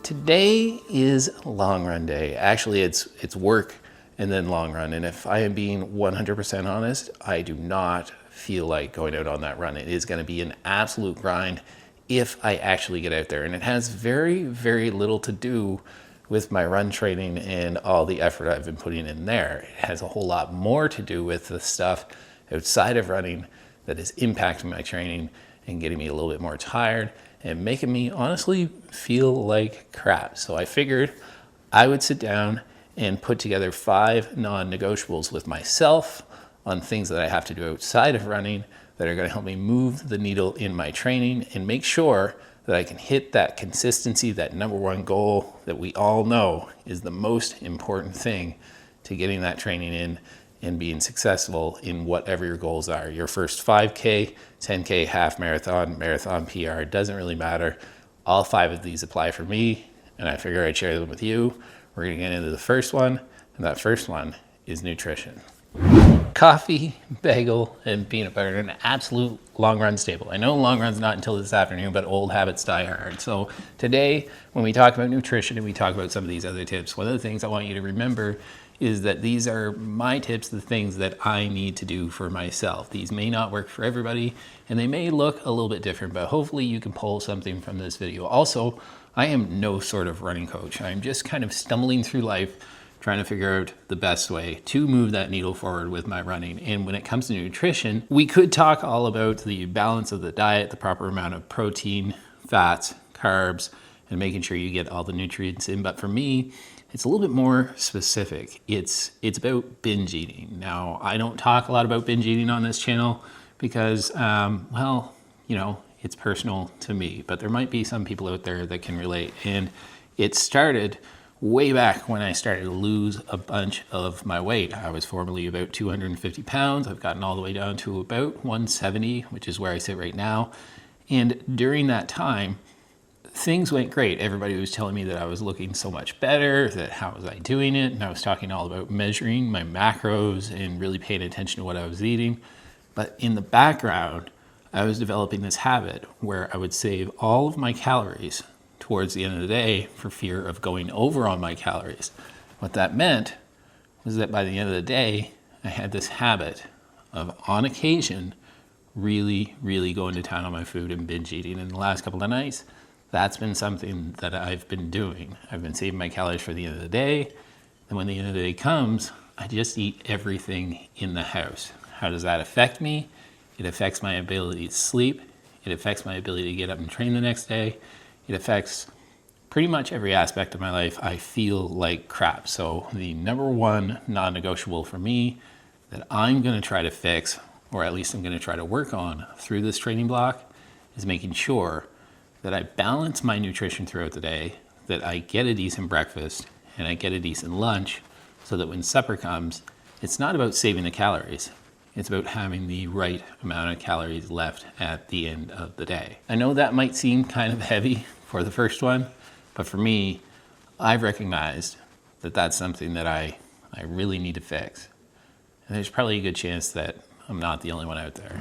Today is long run day. Actually, it's work and then long run. And if I am being 100% honest, I do not feel like going out on that run. It is going to be an absolute grind if I actually get out there. And it has very, very little to do with my run training and all the effort I've been putting in there. It has a whole lot more to do with the stuff outside of running that is impacting my training and getting me a little bit more tired and making me honestly feel like crap. So I figured I would sit down and put together 5 non-negotiables with myself on things that I have to do outside of running that are going to help me move the needle in my training and make sure that I can hit that consistency, that number one goal that we all know is the most important thing to getting that training in and being successful in whatever your goals are. Your first 5K, 10K, half marathon, marathon PR, it doesn't really matter. All 5 of these apply for me, and I figure I'd share them with you. We're gonna get into the first one, and that first one is nutrition. Coffee, bagel, and peanut butter, an absolute long run staple. I know long run's not until this afternoon, but old habits die hard. So today, when we talk about nutrition and we talk about some of these other tips, one of the things I want you to remember is that these are my tips, the things that I need to do for myself. These may not work for everybody, and they may look a little bit different, but hopefully you can pull something from this video. Also, I am no sort of running coach. I'm just kind of stumbling through life, trying to figure out the best way to move that needle forward with my running. And when it comes to nutrition, we could talk all about the balance of the diet, the proper amount of protein, fats, carbs, and making sure you get all the nutrients in. But for me, it's a little bit more specific. It's about binge eating. Now, I don't talk a lot about binge eating on this channel because, well, you know, it's personal to me, but there might be some people out there that can relate. And it started way back when I started to lose a bunch of my weight. I was formerly about 250 pounds. I've gotten all the way down to about 170, which is where I sit right now. And during that time, things went great. Everybody was telling me that I was looking so much better, that how was I doing it? And I was talking all about measuring my macros and really paying attention to what I was eating. But in the background, I was developing this habit where I would save all of my calories towards the end of the day for fear of going over on my calories. What that meant was that by the end of the day, I had this habit of, on occasion, really going to town on my food and binge eating. In the last couple of nights, that's been something that I've been doing. I've been saving my calories for the end of the day. And when the end of the day comes, I just eat everything in the house. How does that affect me? It affects my ability to sleep. It affects my ability to get up and train the next day. It affects pretty much every aspect of my life. I feel like crap. So the number one non-negotiable for me that I'm gonna try to fix, or at least I'm gonna try to work on through this training block, is making sure that I balance my nutrition throughout the day, that I get a decent breakfast and I get a decent lunch, so that when supper comes, it's not about saving the calories. It's about having the right amount of calories left at the end of the day. I know that might seem kind of heavy for the first one, but for me, I've recognized that that's something that I really need to fix. And there's probably a good chance that I'm not the only one out there.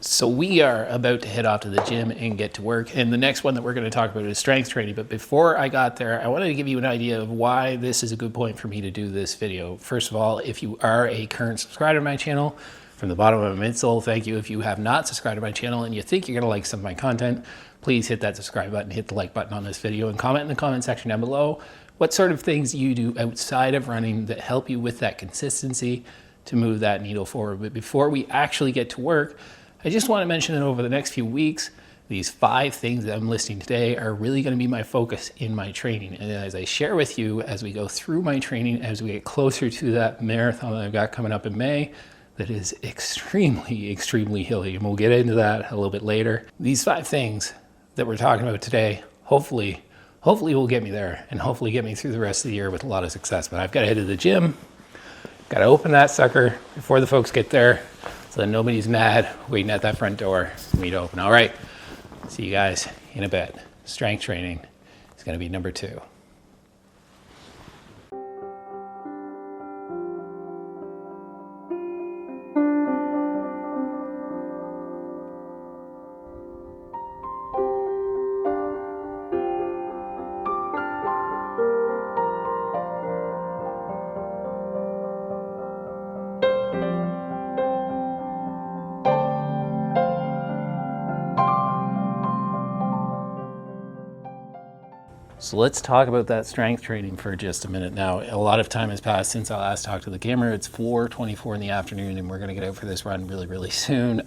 So we are about to head off to the gym and get to work. And the next one that we're going to talk about is strength training. But before I got there, I wanted to give you an idea of why this is a good point for me to do this video. First of all, if you are a current subscriber to my channel, from the bottom of my midsole, thank you. If you have not subscribed to my channel and you think you're going to like some of my content, please hit that subscribe button, hit the like button on this video, and comment in the comment section down below what sort of things you do outside of running that help you with that consistency to move that needle forward. But before we actually get to work, I just want to mention that over the next few weeks, these 5 things that I'm listing today are really going to be my focus in my training. And as I share with you, as we go through my training, as we get closer to that marathon that I've got coming up in May, that is extremely hilly, and we'll get into that a little bit later. These 5 things that we're talking about today, hopefully will get me there, and hopefully get me through the rest of the year with a lot of success. But I've got to head to the gym, got to open that sucker before the folks get there, so that nobody's mad waiting at that front door for me to open. All right, see you guys in a bit. Strength training is going to be number 2. So let's talk about that strength training for just a minute now. A lot of time has passed since I last talked to the camera. It's 4:24 in the afternoon and we're gonna get out for this run really, really soon.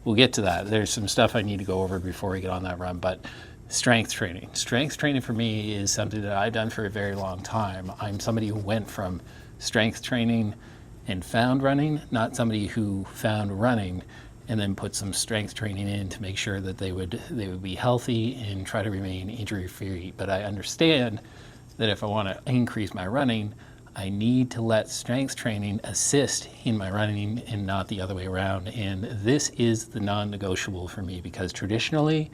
We'll get to that. There's some stuff I need to go over before we get on that run, but strength training. Strength training for me is something that I've done for a very long time. I'm somebody who went from strength training and found running, not somebody who found running and then put some strength training in to make sure that they would be healthy and try to remain injury free. But I understand that if I want to increase my running, I need to let strength training assist in my running and not the other way around. And this is the non-negotiable for me, because traditionally,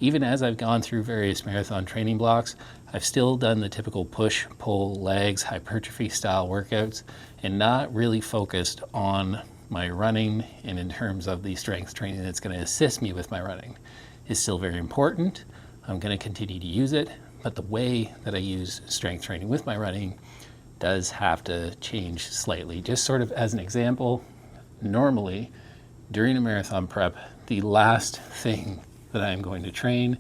even as I've gone through various marathon training blocks, I've still done the typical push, pull, legs, hypertrophy style workouts and not really focused on my running, and in terms of the strength training that's going to assist me with my running is still very important. I'm going to continue to use it, but the way that I use strength training with my running does have to change slightly. Just sort of as an example, normally during a marathon prep, the last thing that I'm going to train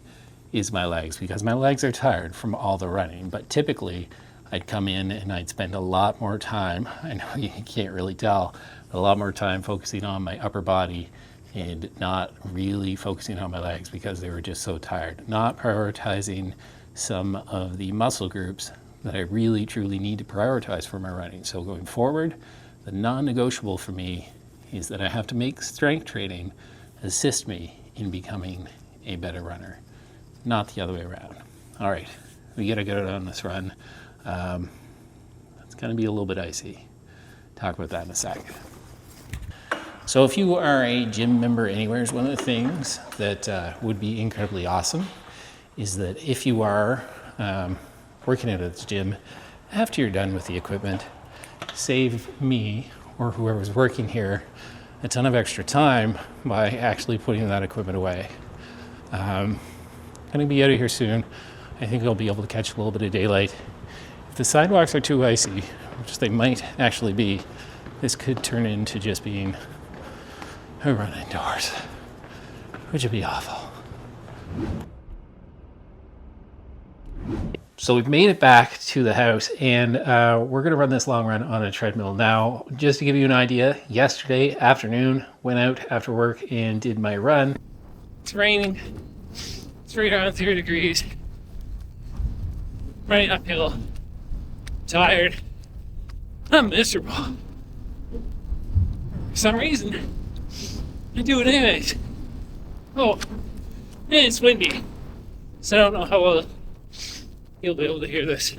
is my legs, because my legs are tired from all the running. But typically I'd come in and I'd spend a lot more time, I know you can't really tell, a lot more time focusing on my upper body and not really focusing on my legs because they were just so tired. Not prioritizing some of the muscle groups that I really truly need to prioritize for my running. So going forward, the non-negotiable for me is that I have to make strength training assist me in becoming a better runner, not the other way around. All right, we gotta get on this run. It's gonna be a little bit icy. Talk about that in a sec. So if you are a gym member anywhere, one of the things that would be incredibly awesome is that if you are working out at the gym, after you're done with the equipment, save me or whoever's working here a ton of extra time by actually putting that equipment away. I'm gonna be out of here soon. I think I'll be able to catch a little bit of daylight. If the sidewalks are too icy, which they might actually be, this could turn into just being a run indoors, which would be awful. So we've made it back to the house and we're gonna run this long run on a treadmill. Now, just to give you an idea, yesterday afternoon, went out after work and did my run. It's raining, it's right around 0 degrees. Running uphill, tired, I'm miserable. For some reason, I do it anyways. Oh, and it's windy, so I don't know how well you'll be able to hear this.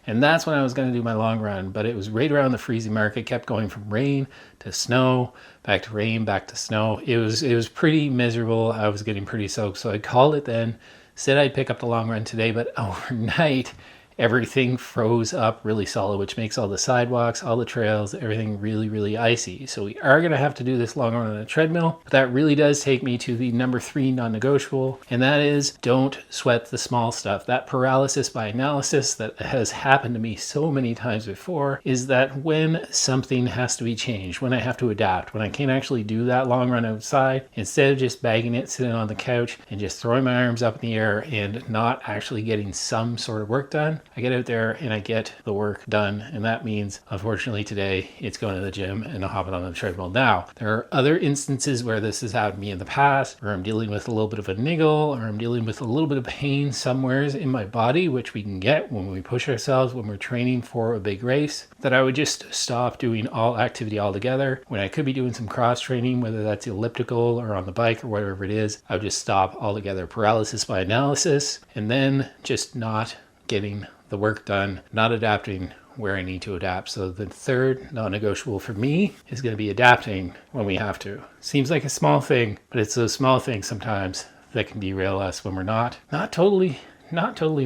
And that's when I was going to do my long run, but it was right around the freezing mark. It kept going from rain to snow, back to rain, back to snow. It was pretty miserable. I was getting pretty soaked, so I called it then. Said I'd pick up the long run today, but overnight, everything froze up really solid, which makes all the sidewalks, all the trails, everything really, really icy. So we are going to have to do this long run on a treadmill. But that really does take me to the number 3 non-negotiable, and that is don't sweat the small stuff. That paralysis by analysis that has happened to me so many times before is that when something has to be changed, when I have to adapt, when I can't actually do that long run outside, instead of just bagging it, sitting on the couch and just throwing my arms up in the air and not actually getting some sort of work done, I get out there and I get the work done. And that means, unfortunately today, it's going to the gym and hopping on the treadmill. Now, there are other instances where this has happened to me in the past, where I'm dealing with a little bit of a niggle, or I'm dealing with a little bit of pain somewheres in my body, which we can get when we push ourselves, when we're training for a big race, that I would just stop doing all activity altogether. When I could be doing some cross training, whether that's elliptical or on the bike or whatever it is, I would just stop altogether. Paralysis by analysis, and then just not getting the work done, not adapting where I need to adapt. So the third non-negotiable for me is going to be adapting when we have to. Seems like a small thing, but it's those small things sometimes that can derail us when we're not totally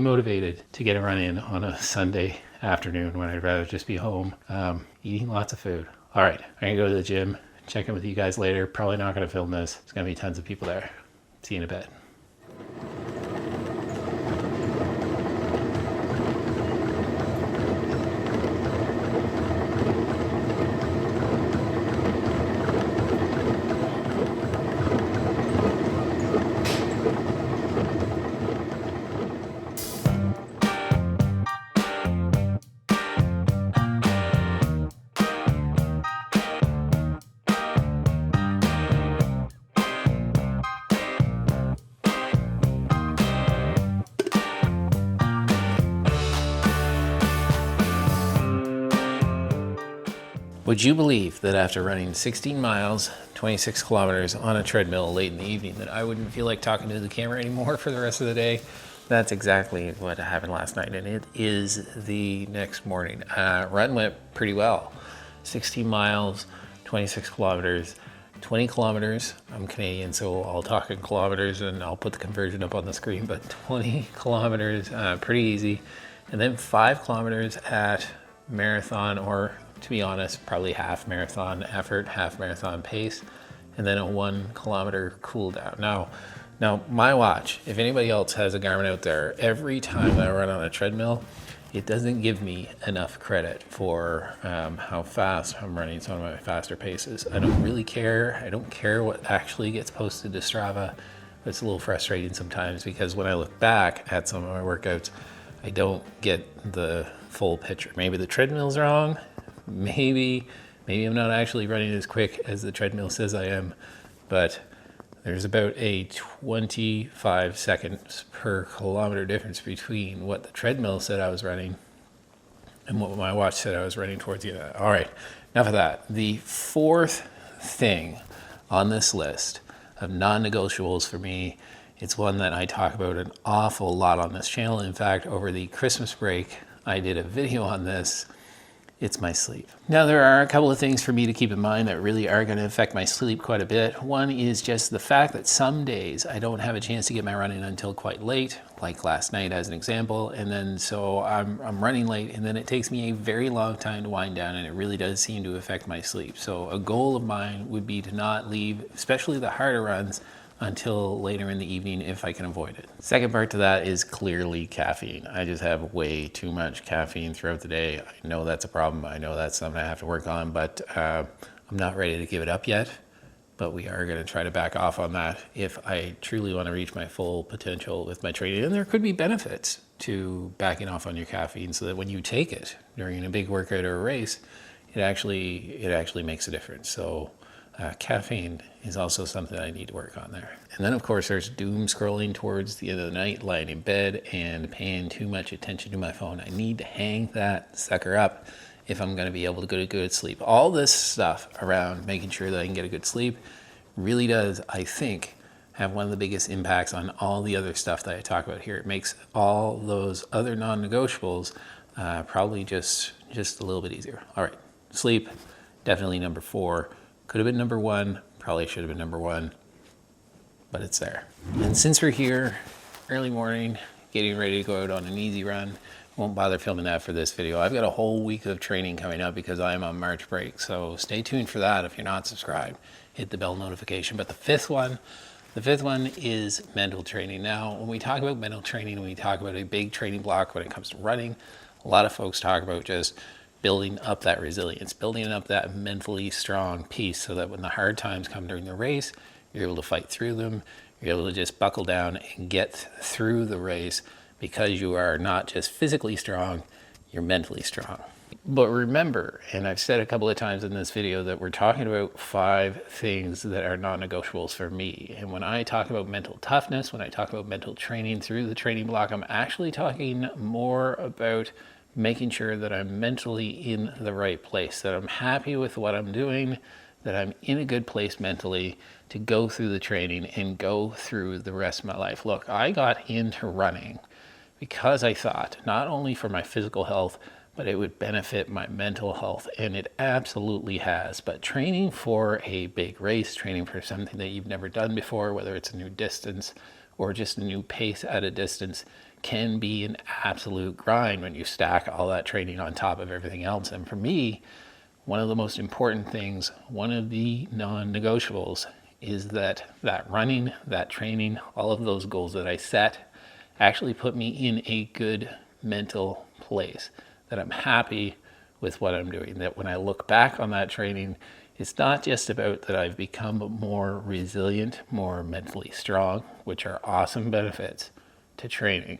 motivated to get a run in on a Sunday afternoon when I'd rather just be home eating lots of food. All right, I'm gonna go to the gym, check in with you guys later. Probably not gonna film this. There's gonna be tons of people there. See you in a bit. Would you believe that after running 16 miles, 26 kilometers on a treadmill late in the evening, that I wouldn't feel like talking to the camera anymore for the rest of the day? That's exactly what happened last night, and it is the next morning. Run went pretty well. 16 miles, 26 kilometers, 20 kilometers. I'm Canadian, so I'll talk in kilometers and I'll put the conversion up on the screen, but 20 kilometers, pretty easy. And then 5 kilometers at marathon, or to be honest, probably half marathon effort, half marathon pace, and then a 1 kilometer cool down. Now my watch, if anybody else has a Garmin out there, every time I run on a treadmill, it doesn't give me enough credit for how fast I'm running some of my faster paces. I don't really care. I don't care what actually gets posted to Strava. It's a little frustrating sometimes because when I look back at some of my workouts, I don't get the full picture. Maybe the treadmill's wrong. Maybe I'm not actually running as quick as the treadmill says I am, but there's about a 25 seconds per kilometer difference between what the treadmill said I was running and what my watch said I was running towards the end of that. All right, enough of that. The fourth thing on this list of non-negotiables for me, it's one that I talk about an awful lot on this channel. In fact, over the Christmas break, I did a video on this. It's my sleep. Now, there are a couple of things for me to keep in mind that really are going to affect my sleep quite a bit. One is just the fact that some days I don't have a chance to get my running until quite late, like last night as an example. And then so I'm running late, and then it takes me a very long time to wind down, and it really does seem to affect my sleep. So a goal of mine would be to not leave, especially the harder runs, until later in the evening if I can avoid it. Second part to that is clearly caffeine. I just have way too much caffeine throughout the day. I know that's a problem. I know that's something I have to work on, but I'm not ready to give it up yet. But we are going to try to back off on that if I truly want to reach my full potential with my training. And there could be benefits to backing off on your caffeine so that when you take it during a big workout or a race, it actually makes a difference. So caffeine is also something I need to work on there. And then of course there's doom scrolling towards the end of the night, lying in bed and paying too much attention to my phone. I need to hang that sucker up if I'm going to be able to get a good sleep. All this stuff around making sure that I can get a good sleep really does, I think, have one of the biggest impacts on all the other stuff that I talk about here. It makes all those other non-negotiables probably just a little bit easier. All right, sleep, definitely number 4. Could have been number 1, probably should have been number 1, but it's there. And since we're here, early morning, getting ready to go out on an easy run, won't bother filming that for this video. I've got a whole week of training coming up because I'm on March break, so stay tuned for that. If you're not subscribed, hit the bell notification. But the fifth one is mental training. Now, when we talk about mental training, when we talk about a big training block when it comes to running, a lot of folks talk about just building up that resilience, building up that mentally strong piece so that when the hard times come during the race, you're able to fight through them. You're able to just buckle down and get through the race because you are not just physically strong, you're mentally strong. But remember, and I've said a couple of times in this video, that we're talking about 5 things that are non-negotiables for me. And when I talk about mental toughness, when I talk about mental training through the training block, I'm actually talking more about making sure that I'm mentally in the right place, that I'm happy with what I'm doing, that I'm in a good place mentally to go through the training and go through the rest of my life. Look, I got into running because I thought not only for my physical health, but it would benefit my mental health, and it absolutely has. But training for a big race, training for something that you've never done before, whether it's a new distance or just a new pace at a distance, can be an absolute grind when you stack all that training on top of everything else. And for me, one of the most important things, one of the non-negotiables, is that running, that training, all of those goals that I set actually put me in a good mental place, that I'm happy with what I'm doing, that when I look back on that training, it's not just about that I've become more resilient, more mentally strong, which are awesome benefits to training,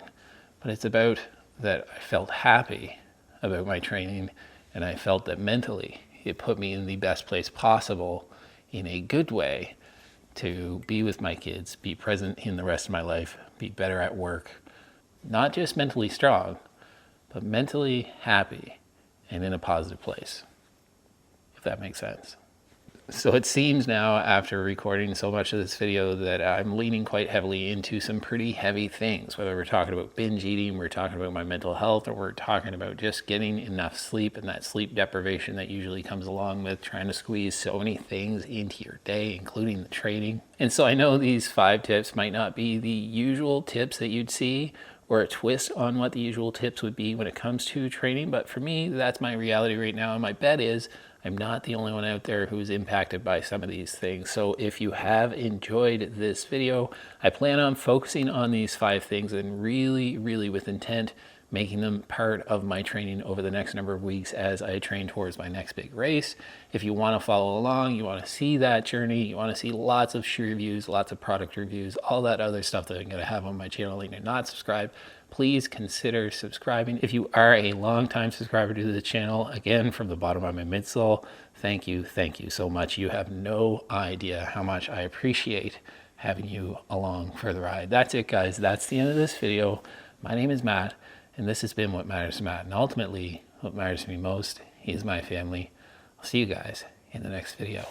but it's about that I felt happy about my training, and I felt that mentally it put me in the best place possible in a good way to be with my kids, be present in the rest of my life, be better at work, not just mentally strong, but mentally happy and in a positive place. if that makes sense. So it seems now, after recording so much of this video, that I'm leaning quite heavily into some pretty heavy things, whether we're talking about binge eating, we're talking about my mental health, or we're talking about just getting enough sleep and that sleep deprivation that usually comes along with trying to squeeze so many things into your day, including the training. And so I know these 5 tips might not be the usual tips that you'd see, or a twist on what the usual tips would be when it comes to training, but for me, that's my reality right now, and my bet is I'm not the only one out there who's impacted by some of these things. So if you have enjoyed this video, I plan on focusing on these 5 things and really, really with intent, making them part of my training over the next number of weeks as I train towards my next big race. If you want to follow along, you want to see that journey, you want to see lots of shoe reviews, lots of product reviews, all that other stuff that I'm going to have on my channel, and you're not subscribed, please consider subscribing. If you are a longtime subscriber to the channel, again, from the bottom of my midsole, thank you so much. You have no idea how much I appreciate having you along for the ride. That's it, guys. That's the end of this video. My name is Matt, and this has been What Matters to Matt. And ultimately, what matters to me most is my family. I'll see you guys in the next video.